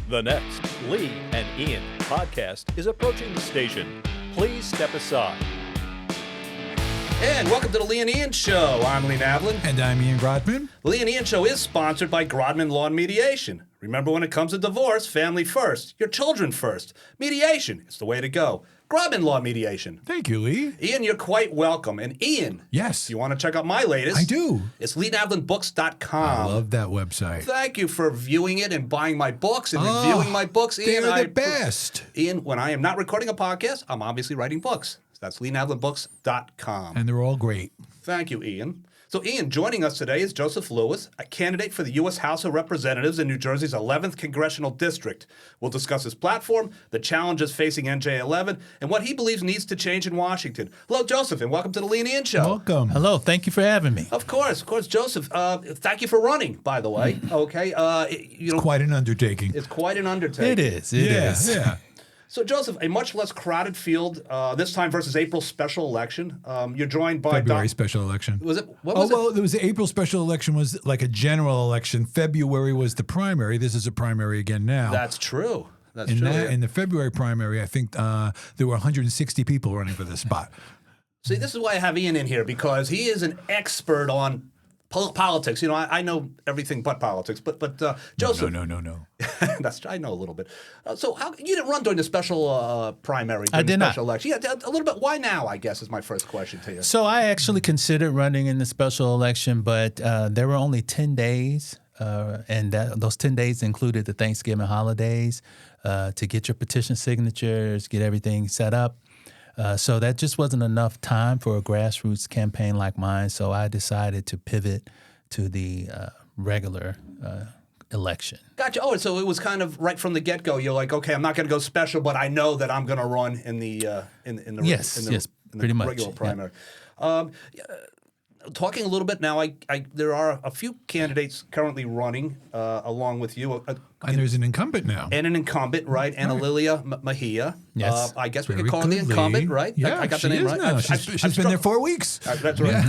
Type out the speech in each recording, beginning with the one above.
The next Lee and Ian podcast is approaching the station. Please step aside. And welcome to the Lee and Ian Show. I'm Lee Navlin. And I'm Ian Grodman. The Lee and Ian Show is sponsored by Grodman Law and Mediation. Remember, when it comes to divorce, family first, your children first. Mediation, it's the way to go. Grodman Law and Mediation. Thank you, Lee. Ian, you're quite welcome. And Ian, Yes. you want to check out my latest? I do. It's LeeNavlinBooks.com. I love that website. Thank you for viewing it and buying my books and reviewing my books, Ian. They're the best. Ian, when I am not recording a podcast, I'm obviously writing books. That's LeeNavlinBooks.com. And they're all great. Thank you, Ian. So, Ian, joining us today is Joseph Lewis, a candidate for the U.S. House of Representatives in New Jersey's 11th Congressional District. We'll discuss his platform, the challenges facing NJ11, and what he believes needs to change in Washington. Hello, Joseph, and welcome to the Lee and Ian Show. Welcome. Hello, thank you for having me. Of course, Joseph. Thank you for running, by the way. Okay, Quite an undertaking. it's quite an undertaking. It is. It is. Yeah. So, Joseph, a much less crowded field this time versus April's special election. You're joined by February special election. Was it? What was Well, there was the April special election was like a general election. February was the primary. This is a primary again now. That's true. That's in true. in the February primary, I think there were 160 people running for this spot. See, this is why I have Ian in here, because he is an expert on politics. You know, I know everything but politics, but Joseph. No. That's I know a little bit. So how you didn't run during the special primary? During I did the not. special election. Yeah, a little bit. Why now? I guess is my first question to you. So I actually considered running in the special election, but there were only 10 days, and those 10 days included the Thanksgiving holidays to get your petition signatures, get everything set up. So that just wasn't enough time for a grassroots campaign like mine. So I decided to pivot to the regular election. Gotcha. Oh, so it was kind of right from the get-go. You're like, okay, I'm not going to go special, but I know that I'm going to run in the Yes, pretty much, regular yeah. primary. Talking a little bit now, there are a few candidates currently running along with you. And there's an incumbent now. And an incumbent, right? Anna Lilia Mejia. Yes. I guess we could Very call her the good, incumbent, Lee. right? Yeah, I got she the name is right. now. She's been there 4 weeks. That's right.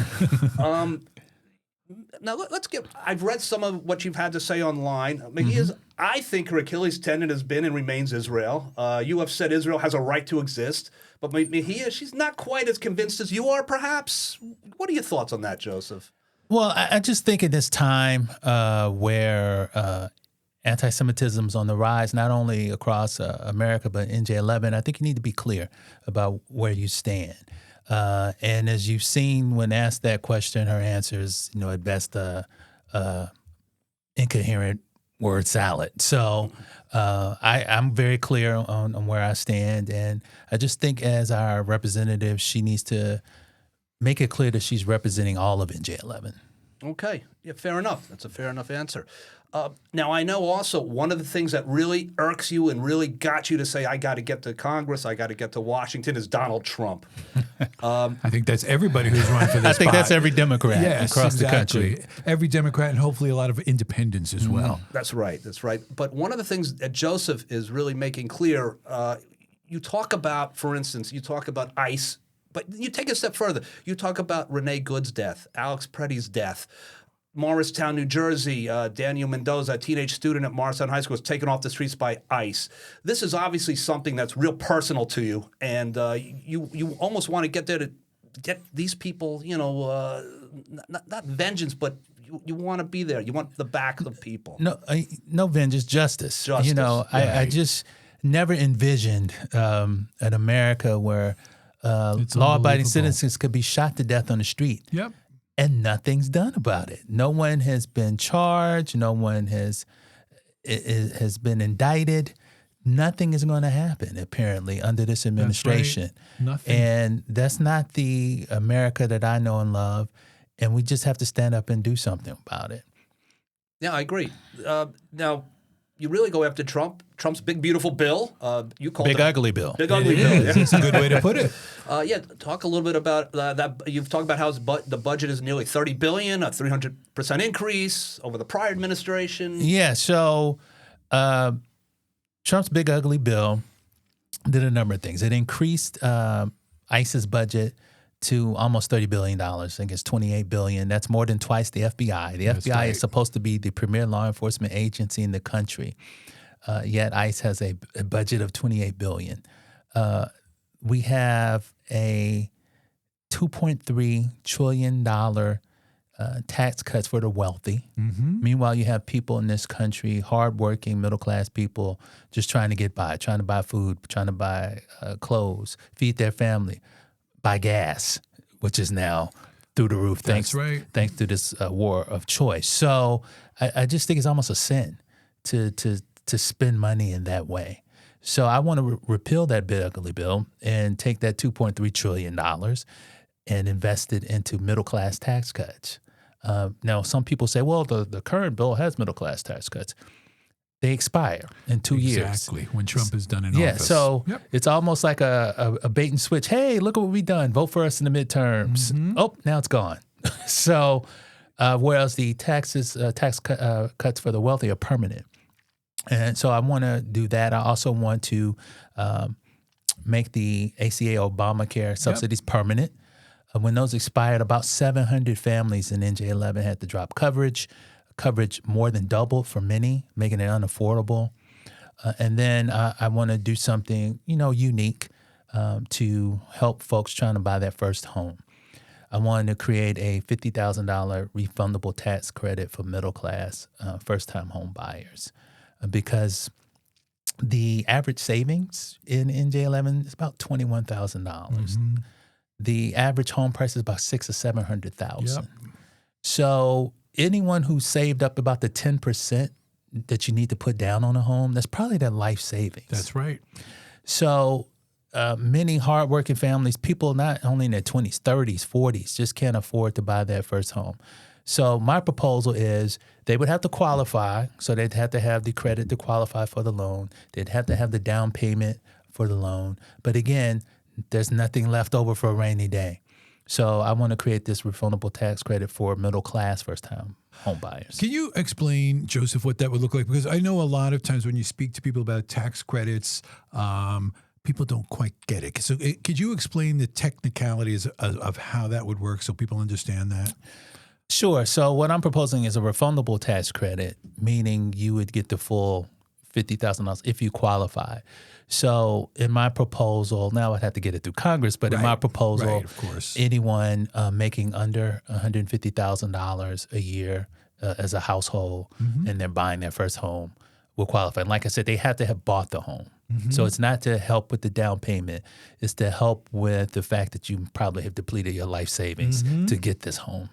Now let's get. I've read some of what you've had to say online. Mejia's, I think her Achilles tendon has been and remains Israel. You have said Israel has a right to exist, but Mejia, she's not quite as convinced as you are, perhaps. What are your thoughts on that, Joseph? Well, I just think in this time where anti-Semitism is on the rise, not only across America, but NJ11, I think you need to be clear about where you stand. And as you've seen when asked that question, her answer is, at best, incoherent word salad. So I'm very clear on where I stand. And I just think as our representative, she needs to make it clear that she's representing all of NJ11. Okay. Yeah, fair enough. That's a fair enough answer. Now, I know also one of the things that really irks you and really got you to say, I got to get to Congress, I got to get to Washington, is Donald Trump. I think that's everybody who's run for this I think spot. that's every Democrat Yes, across exactly. the country. Every Democrat and hopefully a lot of independents as well. That's right. That's right. But one of the things that Joseph is really making clear, you talk about, for instance, you talk about ICE, but you take it a step further. You talk about Renee Good's death, Alex Pretty's death. Morristown, New Jersey, Daniel Mendoza, a teenage student at Morristown High School, was taken off the streets by ICE. This is obviously something that's real personal to you, and you almost want to get there to get these people, not vengeance, but you want to be there. You want the back of the people. No vengeance, justice. Justice. I just never envisioned an America where law-abiding unbelievable. citizens could be shot to death on the street. Yep. And nothing's done about it. No one has been charged. No one has been indicted. Nothing is going to happen, apparently, under this administration. That's right. Nothing. And that's not the America that I know and love. And we just have to stand up and do something about it. Yeah, I agree. Now, you really go after Trump's big, beautiful bill. You called Big it ugly bill. Big ugly bill. Yeah. That's a good way to put it. Talk a little bit about that. You've talked about how the budget is nearly $30 billion, a 300% increase over the prior administration. Yeah, so Trump's big ugly bill did a number of things. It increased ICE's budget to almost $30 billion. I think it's $28 billion. That's more than twice the FBI. The That's FBI right. is supposed to be the premier law enforcement agency in the country. yet ICE has a budget of $28 billion. We have a $2.3 trillion tax cuts for the wealthy. Meanwhile, you have people in this country, hardworking, middle-class people, just trying to get by, trying to buy food, trying to buy clothes, feed their family, buy gas, which is now through the roof thanks to this war of choice. So I just think it's almost a sin to spend money in that way. So I want to repeal that big ugly bill and take that $2.3 trillion and invest it into middle-class tax cuts. Now, some people say, well, the current bill has middle-class tax cuts. They expire in 2 years. Exactly, when Trump is done in office. Yeah, so it's almost like a bait and switch. Hey, look what we've done. Vote for us in the midterms. Oh, now it's gone. So whereas the tax cuts for the wealthy are permanent. And so I want to do that. I also want to make the ACA Obamacare subsidies permanent. When those expired, about 700 families in NJ11 had to drop coverage. Coverage more than doubled for many, making it unaffordable. And then I want to do something, unique to help folks trying to buy their first home. I wanted to create a $50,000 refundable tax credit for middle-class first-time home buyers because the average savings in NJ11 is about $21,000. The average home price is about $600,000 or $700,000. So anyone who saved up about the 10% that you need to put down on a home, that's probably their life savings. That's right. So many hardworking families, people not only in their 20s, 30s, 40s, just can't afford to buy their first home. So my proposal is they would have to qualify. So they'd have to have the credit to qualify for the loan. They'd have to have the down payment for the loan. But again, there's nothing left over for a rainy day. So I want to create this refundable tax credit for middle-class first-time home buyers. Can you explain, Joseph, what that would look like? Because I know a lot of times when you speak to people about tax credits, people don't quite get it. So could you explain the technicalities of how that would work so people understand that? Sure. So what I'm proposing is a refundable tax credit, meaning you would get the full $50,000 if you qualify. So in my proposal, now I'd have to get it through Congress, but in my proposal, of course, anyone making under $150,000 a year as a household and they're buying their first home will qualify. And like I said, they have to have bought the home. So it's not to help with the down payment. It's to help with the fact that you probably have depleted your life savings to get this home.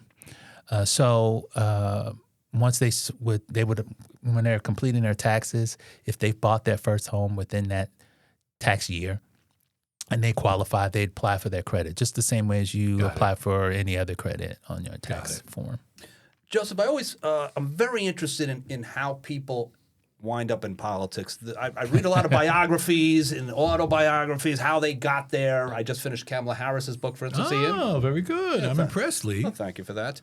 Once they would when they're completing their taxes, if they bought their first home within that tax year and they qualify, they'd apply for their credit just the same way as you apply for any other credit on your tax form. Joseph, I'm very interested in how people wind up in politics. I read a lot of biographies and autobiographies, how they got there. I just finished Kamala Harris's book, for instance, Ian. Oh, very good. I'm impressed, Lee. Well, thank you for that.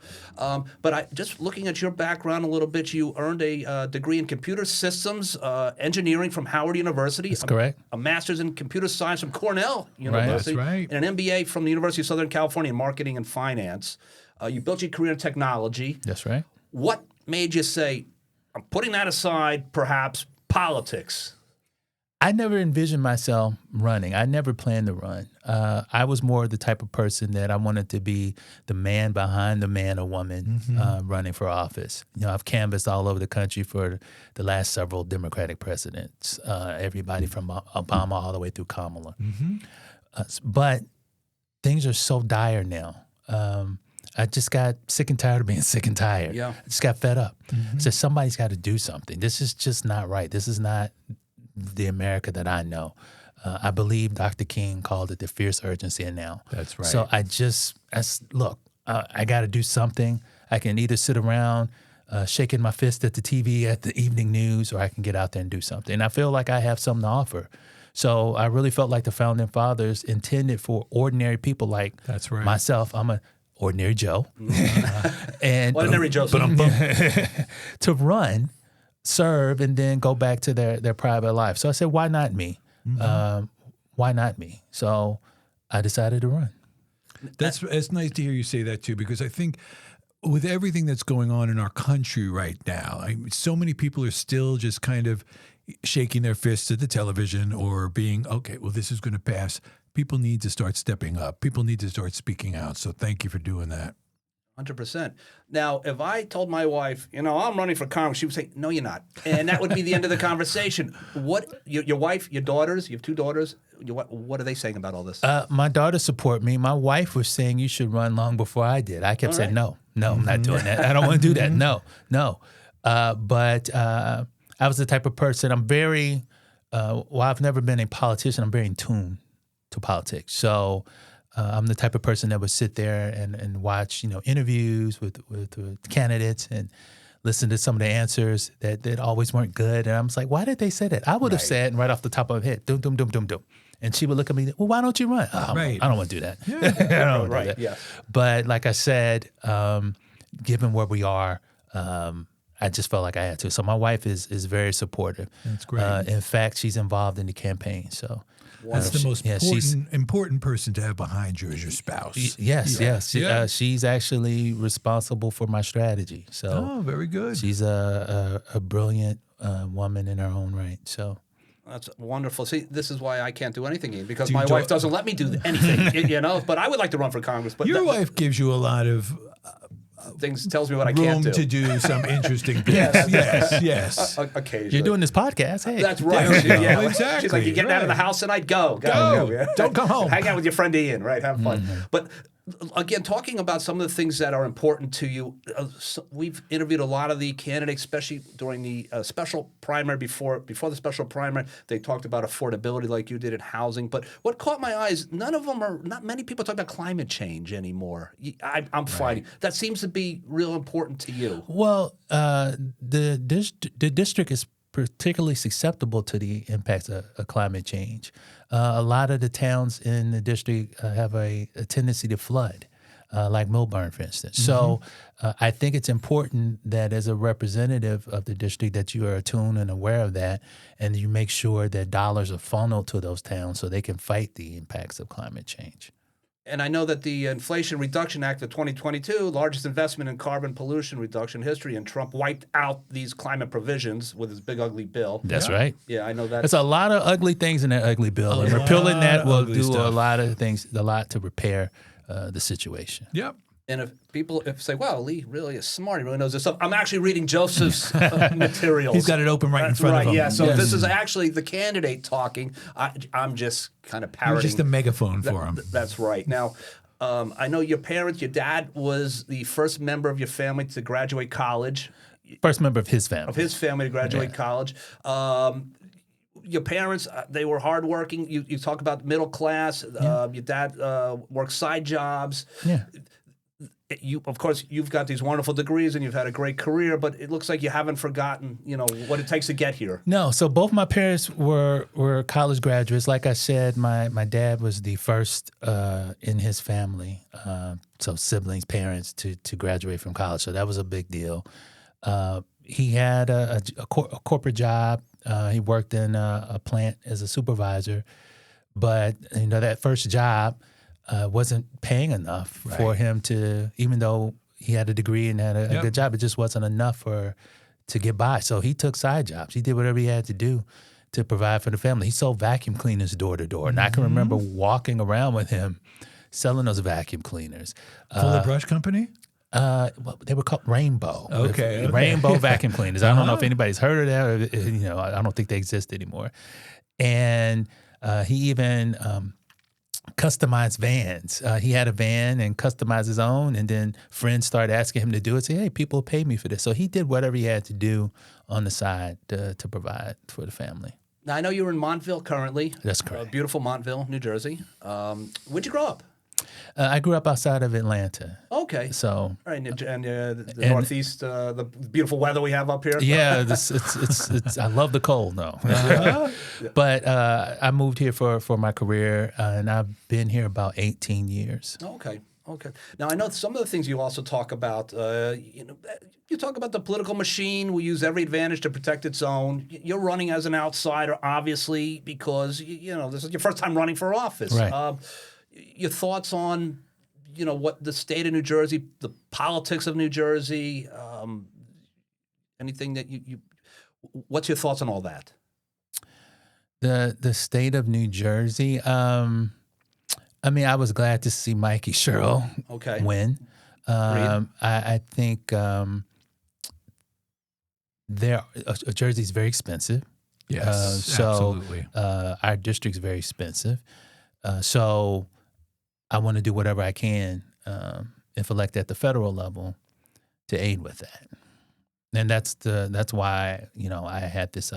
But just looking at your background a little bit, you earned a degree in computer systems engineering from Howard University. That's correct. A master's in computer science from Cornell University. That's right. And an MBA from the University of Southern California in marketing and finance. You built your career in technology. That's right. What made you say, I'm putting that aside, perhaps politics? I never envisioned myself running. I never planned to run. I was more the type of person that I wanted to be the man behind the man or woman running for office. I've canvassed all over the country for the last several Democratic presidents, everybody from Obama all the way through Kamala. But things are so dire now. I just got sick and tired of being sick and tired. Yeah. I just got fed up. So somebody's got to do something. This is just not right. This is not the America that I know. I believe Dr. King called it the fierce urgency of now. That's right. So I got to do something. I can either sit around shaking my fist at the TV at the evening news, or I can get out there and do something. And I feel like I have something to offer. So I really felt like the Founding Fathers intended for ordinary people like myself. I'm a ordinary Joe. And ordinary Joe. To run, serve, and then go back to their private life. So I said, why not me? Why not me? So I decided to run. It's nice to hear you say that too, because I think with everything that's going on in our country right now, so many people are still just kind of shaking their fists at the television or being, okay, well, this is going to pass. People need to start stepping up. People need to start speaking out. So thank you for doing that. 100%. Now, if I told my wife, I'm running for Congress, she would say, no, you're not. And that would be the end of the conversation. What, your wife, your daughters, you have 2 daughters, what are they saying about all this? My daughters support me. My wife was saying you should run long before I did. I kept saying, no, I'm not doing that. I don't want to do that. No. But I was the type of person, I'm very, well, I've never been a politician. I'm very in tune to politics. So I'm the type of person that would sit there and watch, interviews with candidates and listen to some of the answers that always weren't good. And I was like, why did they say that? I would have said right off the top of my head, dum, dum, dum, dum, dum. And she would look at me, well, why don't you run? I don't want to do that. I don't want to do that. Yeah. But like I said, given where we are, I just felt like I had to. So my wife is very supportive. That's great. In fact, she's involved in the campaign. So that's the most important person to have behind you as your spouse. Yes. Yeah. She's actually responsible for my strategy. So very good. She's a brilliant woman in her own right. So that's wonderful. See, this is why I can't do anything, Ian, because my wife doesn't let me do anything, But I would like to run for Congress. But your wife gives you a lot of things, tells me what I can't do. Room to do some interesting things. Yes. Occasionally. You're doing this podcast. Hey, that's right. Exactly. She's like, you're getting out of the house tonight? Go. Don't come home. Hang out with your friend Ian, right? Have fun. But again, talking about some of the things that are important to you, we've interviewed a lot of the candidates, especially during the special primary, before the special primary. They talked about affordability like you did in housing. But what caught my eye is not many people talk about climate change anymore. I'm fighting. That seems to be real important to you. Well, the district is particularly susceptible to the impacts of climate change. A lot of the towns in the district have a tendency to flood, like Millburn, for instance. So I think it's important that as a representative of the district that you are attuned and aware of that, and you make sure that dollars are funneled to those towns so they can fight the impacts of climate change. And I know that the Inflation Reduction Act of 2022, largest investment in carbon pollution reduction history, and Trump wiped out these climate provisions with his big ugly bill. That's right. Yeah, I know that. There's a lot of ugly things in that ugly bill, and repealing that will do stuff. a lot of things, a lot to repair the situation. Yep. And if people say, well, Lee really is smart, he really knows this stuff. I'm actually reading Joseph's materials. He's got it open right in front of him. Yeah, so this is actually the candidate talking. I'm just kind of parroting. You're just a megaphone for him. That's right. Now, I know your parents, your dad was the first member of your family to graduate college. First member of his family. To graduate college. Your parents, they were hardworking. You talk about middle class. Your dad worked side jobs. Yeah. Of course, you've got these wonderful degrees and you've had a great career, but it looks like you haven't forgotten, what it takes to get here. No, so both my parents were college graduates. Like I said, my dad was the first in his family, so siblings, parents, to graduate from college. So that was a big deal. He had a corporate job. He worked in a plant as a supervisor, but that first job wasn't paying enough for him to, even though he had a degree and had a good job, it just wasn't enough to get by. So he took side jobs. He did whatever he had to do to provide for the family. He sold vacuum cleaners door to door. And I can remember walking around with him selling those vacuum cleaners. Fuller Brush Company? They were called Rainbow. Okay. Rainbow vacuum cleaners. I don't know if anybody's heard of that. I don't think they exist anymore. And he even customized vans. He had a van and customized his own, and then friends started asking him to do it. Say, hey, people pay me for this. So he did whatever he had to do on the side to provide for the family. Now, I know you're in Montville currently. That's correct. Beautiful Montville, New Jersey. Where'd you grow up? I grew up outside of Atlanta. Okay. So, all right, and the Northeast, the beautiful weather we have up here. Yeah, it's I love the cold, though. But I moved here for my career, and I've been here about 18 years. Okay. Now, I know some of the things you also talk about, you talk about the political machine. We use every advantage to protect its own. You're running as an outsider, obviously, because, this is your first time running for office. Right. Your thoughts on, what the state of New Jersey, the politics of New Jersey, anything that what's your thoughts on all that? The state of New Jersey. I mean, I was glad to see Mikey Sherrill Okay. win. I think Jersey's very expensive. Yes, So absolutely. our district's very expensive. So I want to do whatever I can, if elected at the federal level, to aid with that. And that's why I had this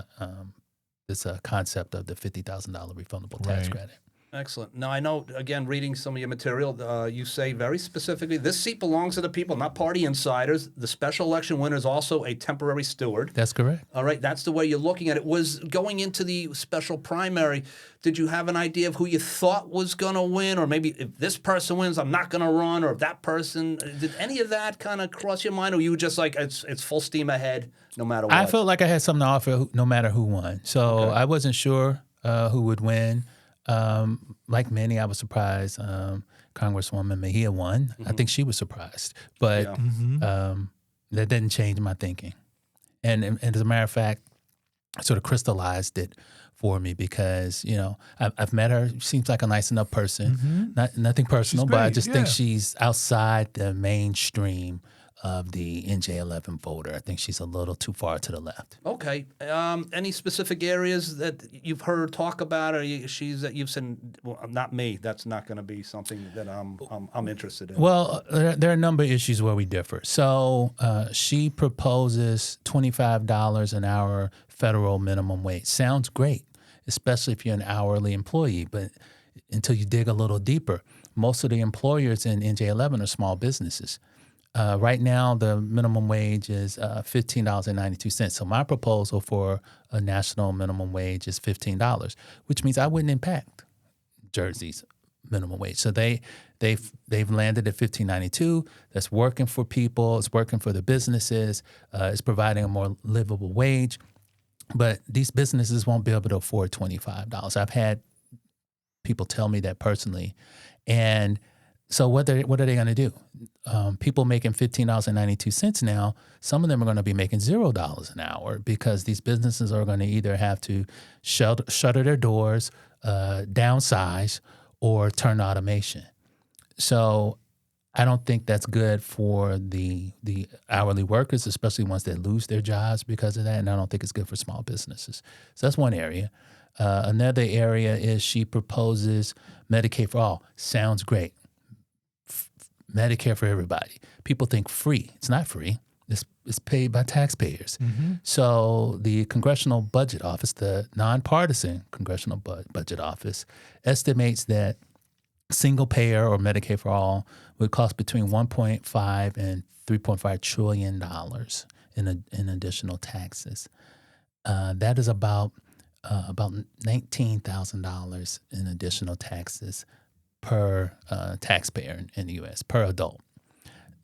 concept of the $50,000 refundable tax Right. credit. Excellent. Now, I know, again, reading some of your material, you say very specifically, this seat belongs to the people, not party insiders. The special election winner is also a temporary steward. That's correct. All right, that's the way you're looking at it. Was going into the special primary, did you have an idea of who you thought was going to win? Or maybe if this person wins, I'm not going to run, or if that person, did any of that kind of cross your mind? Or you were just like, it's full steam ahead no matter what? I felt like I had something to offer no matter who won. So I wasn't sure who would win. Like many, I was surprised. Congresswoman Mejia won. I think she was surprised, but that didn't change my thinking. And as a matter of fact, it sort of crystallized it for me because I've met her. She seems like a nice enough person. Nothing personal, but I great, just think yeah. she's outside the mainstream of the NJ11 voter. I think she's a little too far to the left. Okay. Any specific areas that you've heard talk about, or that you've said, well, not me. That's not going to be something that I'm interested in. Well, there are a number of issues where we differ. So she proposes $25 an hour federal minimum wage. Sounds great, especially if you're an hourly employee. But until you dig a little deeper, most of the employers in NJ11 are small businesses. Right now, the minimum wage is $15.92. So my proposal for a national minimum wage is $15, which means I wouldn't impact Jersey's minimum wage. So they've landed at $15.92. That's working for people. It's working for the businesses. It's providing a more livable wage. But these businesses won't be able to afford $25. I've had people tell me that personally, and so what are they going to do? People making $15.92 now, some of them are going to be making $0 an hour because these businesses are going to either have to shutter their doors, downsize, or turn automation. So I don't think that's good for the hourly workers, especially ones that lose their jobs because of that, and I don't think it's good for small businesses. So that's one area. Another area is she proposes Medicaid for all. Sounds great. Medicare for everybody. People think free. It's not free. It's paid by taxpayers. So the Congressional Budget Office, the nonpartisan Congressional Budget Office, estimates that single payer or Medicaid for all would cost between $1.5 and $3.5 trillion in additional taxes. That is about $19,000 in additional taxes per taxpayer in the U.S., per adult.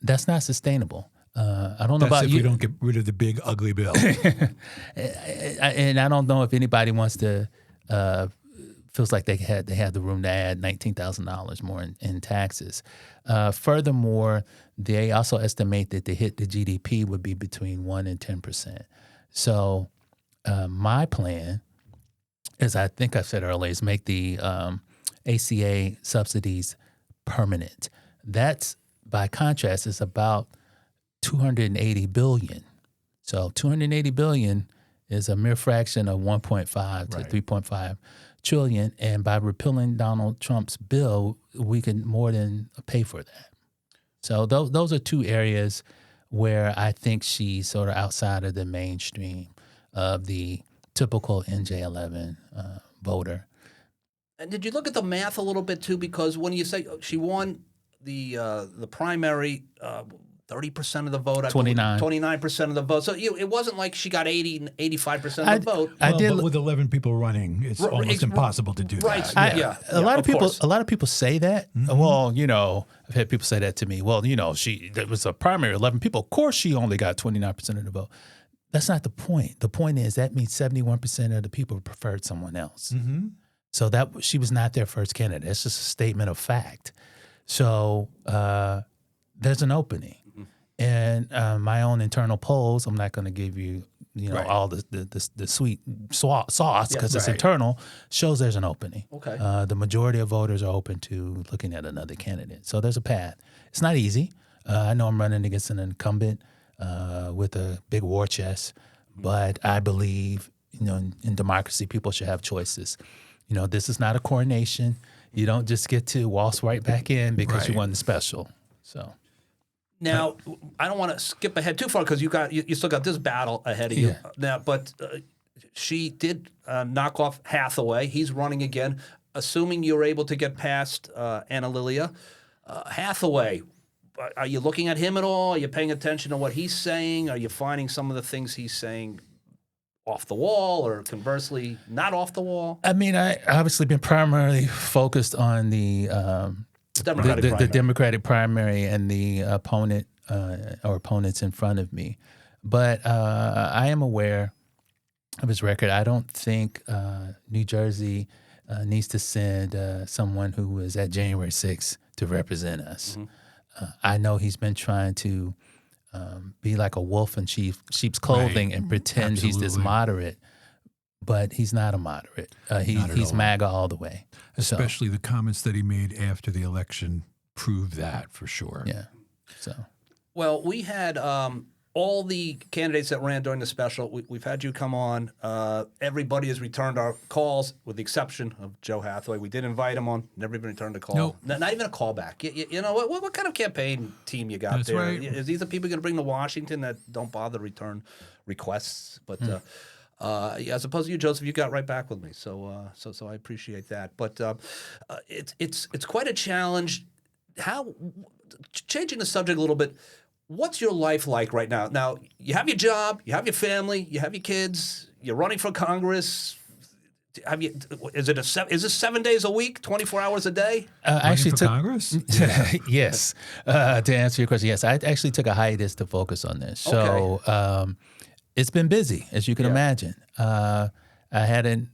That's not sustainable. I don't know about if you. we don't get rid of the big ugly bill. And I don't know if anybody wants to feels like they had the room to add $19,000 more in taxes. Furthermore, they also estimate that the hit to GDP would be between 1% and 10%. So my plan, as I think I said earlier, is make the ACA subsidies permanent. That's, by contrast, is about $280 billion. So $280 billion is a mere fraction of 1.5 to 3.5 trillion. And by repealing Donald Trump's bill, we can more than pay for that. So those are two areas where I think she's sort of outside of the mainstream of the typical NJ11 voter. And did you look at the math a little bit too? Because when you say she won the primary, 30% of the vote, 29% of the vote. So it wasn't like she got 85% of the vote. But with 11 people running, it's almost impossible to do Right. that. A lot of people say that. Well, I've had people say that to me. Well, there was a primary 11 people. Of course, she only got 29% of the vote. That's not the point. The point is that means 71% of the people preferred someone else. So that she was not their first candidate. It's just a statement of fact. So there's an opening. And my own internal polls, I'm not going to give you, Right. all the sweet sauce because it's Right. internal, shows there's an opening. Okay. The majority of voters are open to looking at another candidate. So there's a path. It's not easy. I know I'm running against an incumbent with a big war chest, but I believe, in democracy, people should have choices. This is not a coronation. You don't just get to waltz right back in because you Right. won the special. So. Now, I don't want to skip ahead too far because you still got this battle ahead of you. Yeah. Now, but she did knock off Hathaway. He's running again. Assuming you're able to get past Anna Lilia, Hathaway, are you looking at him at all? Are you paying attention to what he's saying? Are you finding some of the things he's saying off the wall, or conversely, not off the wall? I mean, I obviously been primarily focused on the Democratic primary and the opponent or opponents in front of me. But I am aware of his record. I don't think New Jersey needs to send someone who was at January 6th to represent us. I know he's been trying to be like a wolf in sheep's clothing and pretend he's this Absolutely. moderate, but he's not a moderate. He's all. MAGA all the way. So, Especially the comments that he made after the election prove that for sure. yeah. So. Well, we had all the candidates that ran during the special. We've had you come on. Everybody has returned our calls, with the exception of Joe Hathaway. We did invite him on. Never even returned a call. Nope. Not even a callback. You know what kind of campaign team you got That's there? right. Is these the people going to bring to Washington that don't bother to return requests? But as opposed to you, Joseph, you got right back with me. So I appreciate that. But it's quite a challenge. Changing the subject a little bit. What's your life like right now? Now, you have your job, you have your family, you have your kids, you're running for Congress. Is this 7 days a week, 24 hours a day? Actually, for Congress? Yes. To answer your question, yes. I actually took a hiatus to focus on this. So it's been busy, as you can imagine. I had an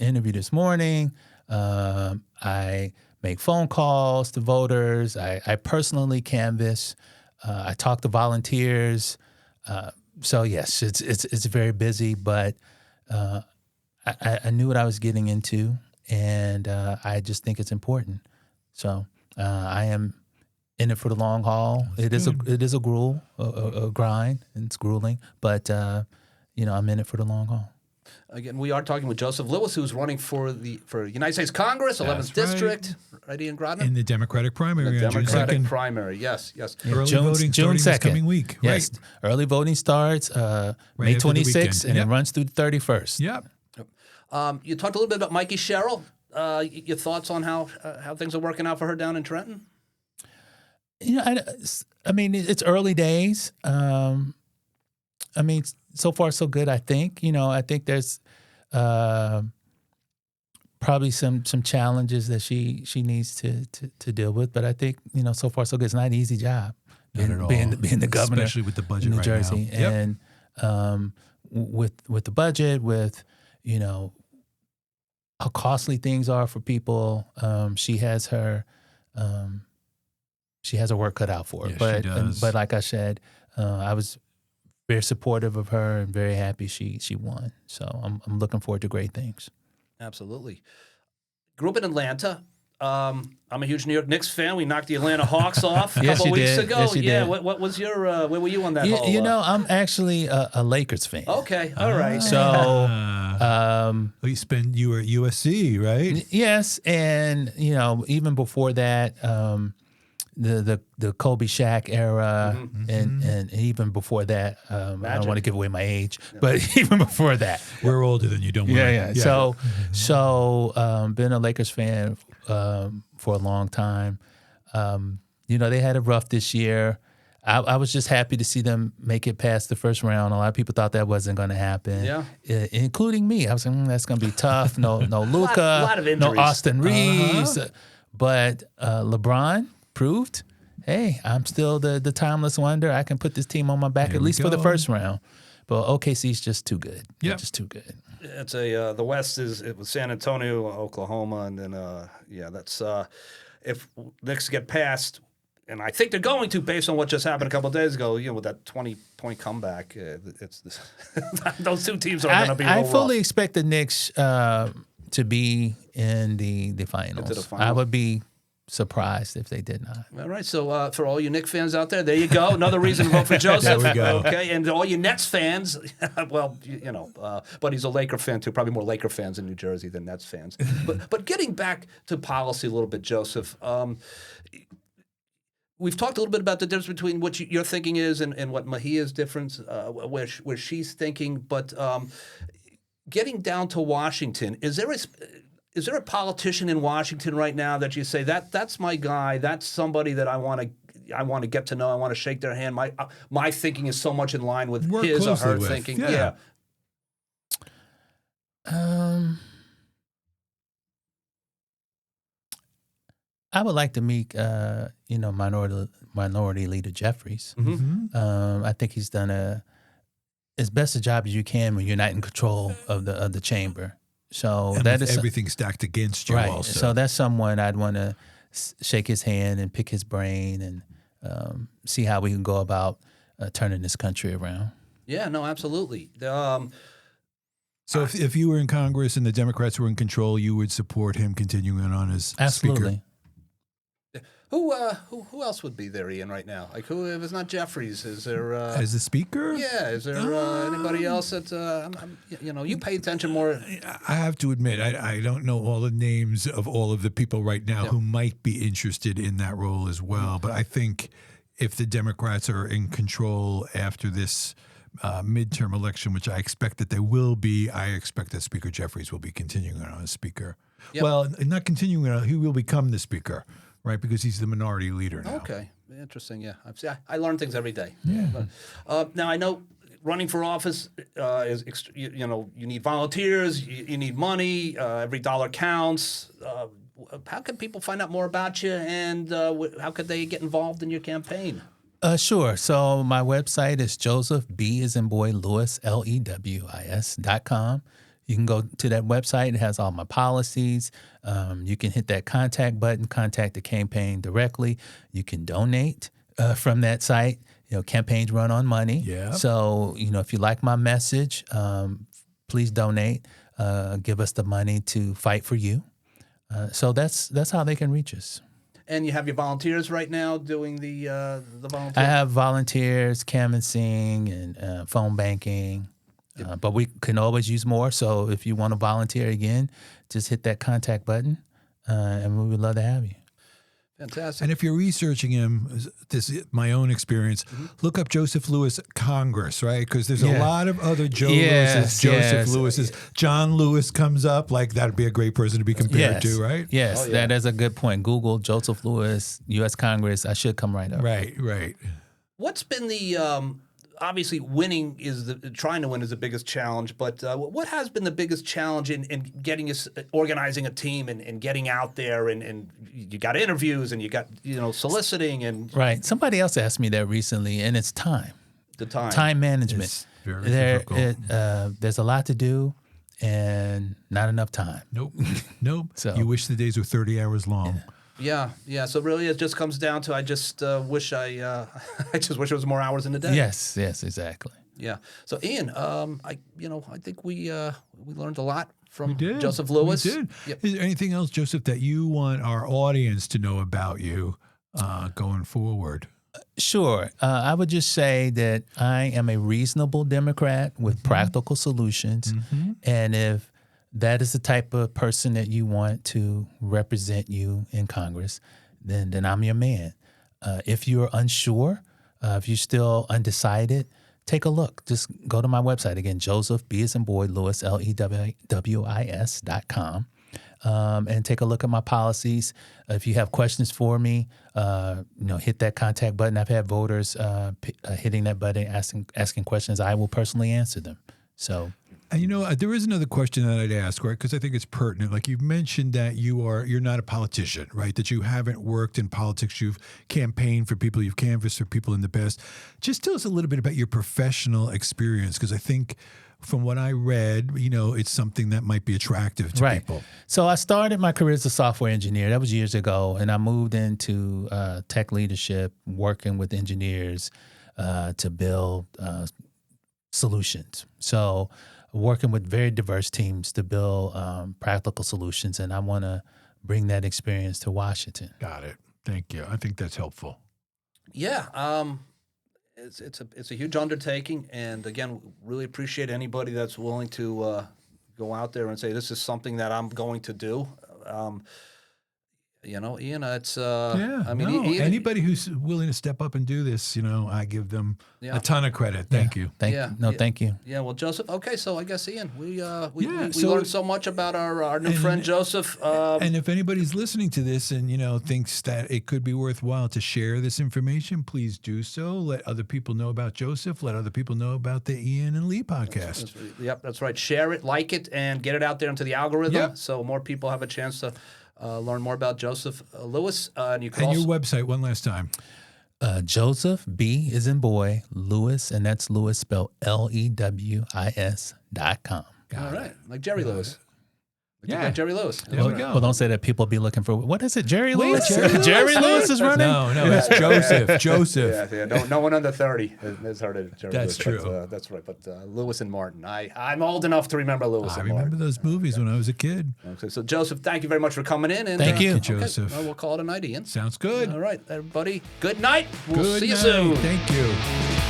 interview this morning. I make phone calls to voters. I personally canvass. I talk to volunteers. So yes, it's very busy, but I knew what I was getting into, and I just think it's important. So I am in it for the long haul. It is a gruel, a grind, and it's grueling, but I'm in it for the long haul. Again, we are talking with Joseph Lewis, who's running for United States Congress, 11th District, right in Grodno? In the Democratic primary on June Democratic 2nd. primary, yes. Early June voting starting 2nd. this coming week. Yes, Right. early voting starts May after the 26th, weekend. and Yep. it runs through the 31st. Yep. You talked a little bit about Mikey Sherrill. Your thoughts on how things are working out for her down in Trenton? I mean, it's early days. I mean, so far so good. I think. I think there's probably some challenges that she needs to deal with. But I think so far so good. It's not an easy job. Not at all. Being the governor, Especially with the budget in New right Jersey, now. Yep. and with the budget, with how costly things are for people. She has her work cut out for her. Yes, she does. But like I said, I was very supportive of her and very happy she won. So I'm looking forward to great things. Absolutely. Grew up in Atlanta. I'm a huge New York Knicks fan. We knocked the Atlanta Hawks off a Yes, couple you weeks did. ago. Yes, you Yeah. did. What was your? Where were you on that? whole, I'm actually a Lakers fan. Okay. All right. So You were at USC, right? yes, and even before that, the Kobe Shaq era, and even before that, I don't want to give away my age, but even before that, We're older than you, don't worry. yeah. So been a Lakers fan for a long time. They had it rough this year. I was just happy to see them make it past the first round. A lot of people thought that wasn't going to happen, including me. I was like, that's going to be tough. No Luka, lot of no injuries. Austin Reeves. But LeBron proved, hey, I'm still the timeless wonder. I can put this team on my back, There at we least for the go. first round. But OKC's just too good. They're Yep. just too good. It's the West it was San Antonio, Oklahoma, and then that's if Knicks get past. and I think they're going to, based on what just happened a couple of days ago, with that 20-point comeback. Those two teams are going to be I real fully rough. expect the Knicks to be in the finals. Into the I finals. would be surprised if they did not. All right, so for all you Knicks fans out there you go. Another reason to vote for Joseph. There we go. Okay, and all you Nets fans, well, but he's a Laker fan too. Probably more Laker fans in New Jersey than Nets fans. But getting back to policy a little bit, Joseph. We've talked a little bit about the difference between what your thinking is and what Mahia's difference, where she's thinking. But getting down to Washington, is there a politician in Washington right now that you say that's my guy, that's somebody that I want to get to know, I want to shake their hand. My thinking is so much in line with Work his or closely her with. thinking. Yeah. I would like to meet, Minority Leader Jeffries. I think he's done as best a job as you can when you're not in control of the chamber. So And that with is everything stacked against you right. also. So that's someone I'd want to shake his hand and pick his brain and see how we can go about turning this country around. Yeah, no, absolutely. So if you were in Congress and the Democrats were in control, you would support him continuing on as Absolutely. Speaker? Who else would be there, Ian, right now? Like, who, if it's not Jeffries, is there... As the Speaker? yeah, is there anybody else that... you pay attention more... I have to admit, I don't know all the names of all of the people right now who might be interested in that role as well. But I think if the Democrats are in control after this midterm election, which I expect that they will be, I expect that Speaker Jeffries will be continuing on as Speaker. Yep. Well, not continuing on, he will become the Speaker, right? Because he's the minority leader now. Okay, interesting. Yeah, I learn things every day. Yeah. Now I know running for office is you need volunteers, you need money. Every dollar counts. How can people find out more about you, and how could they get involved in your campaign? Sure. So my website is Joseph B as in boy Lewis LEWIS.com. You can go to that website. It has all my policies. You can hit that contact button, contact the campaign directly. You can donate from that site. Campaigns run on money. Yeah. So, if you like my message, please donate. Give us the money to fight for you. So that's how they can reach us. And you have your volunteers right now doing the volunteer. I have volunteers, canvassing, and phone banking. But we can always use more. So if you want to volunteer again, just hit that contact button, and we would love to have you. Fantastic. And if you're researching him, this is my own experience, look up Joseph Lewis Congress, right? Because there's a lot of other Joe Lewises, Joseph Lewises. John Lewis comes up, like that'd be a great person to be compared to, right? Yes, Oh, yeah. that is a good point. Google Joseph Lewis, U.S. Congress. I should come right up. Right. What's been the obviously trying to win is the biggest challenge, but what has been the biggest challenge in getting us organizing a team and getting out there and you got interviews and you got soliciting and Right. Somebody else asked me that recently, and it's time. the time. Time management. It's very difficult. There's a lot to do and not enough time. Nope. So- You wish the days were 30 hours long. Yeah. So really, it just comes down to I just wish I just wish it was more hours in the day. Yes, exactly. Yeah. So Ian, I think we learned a lot from We did. Joseph Lewis. We did. Yep. Is there anything else, Joseph, that you want our audience to know about you going forward? Sure. I would just say that I am a reasonable Democrat with practical solutions. And if that is the type of person that you want to represent you in Congress, then I'm your man. If you're unsure, if you're still undecided, take a look. Just go to my website again, Joseph B as in boy Lewis LEWIS.com, and take a look at my policies. If you have questions for me, hit that contact button. I've had voters hitting that button, asking questions. I will personally answer them. So. And there is another question that I'd ask, right? Because I think it's pertinent. Like you've mentioned that you're not a politician, right? That you haven't worked in politics. You've campaigned for people. You've canvassed for people in the past. Just tell us a little bit about your professional experience, because I think from what I read, it's something that might be attractive to people. So I started my career as a software engineer. That was years ago. And I moved into tech leadership, working with engineers to build solutions. So working with very diverse teams to build practical solutions. And I want to bring that experience to Washington. Got it. Thank you. I think that's helpful. Yeah, it's a huge undertaking, and again, really appreciate anybody that's willing to go out there and say this is something that I'm going to do. Ian, it's Ian, anybody who's willing to step up and do this, I give them Yeah. a ton of credit. Thank you. Thank you. Yeah, well, Joseph. Okay, so I guess Ian, we so- learned so much about our new friend Joseph. And if anybody's listening to this and thinks that it could be worthwhile to share this information, please do so. Let other people know about Joseph. Let other people know about the Ian and Lee podcast. Yep, that's right. Share it, like it, and get it out there into the algorithm, Yep. so more people have a chance to learn more about Joseph Lewis. And you can And also your website one last time. Joseph, B is in boy, Lewis, and that's Lewis spelled LEWIS.com. all right, like Jerry Lewis. Yeah. Like Jerry Lewis. There we go. Well, don't say that. People be looking for, what is it, Jerry Lewis? Jerry Lewis? Lewis is running? No, it's Joseph. Joseph. Yeah, no one under 30 has heard of Jerry That's Lewis. true. But, that's right. But Lewis and Martin. I'm old enough to remember Lewis I and remember Martin. those movies when I was a kid. Okay, so Joseph, thank you very much for coming in. And, Thank you. Thank you, Joseph. Well, we'll call it a night, Ian. Sounds good. All right, everybody. Good night. We'll Good see you night. soon. Thank you.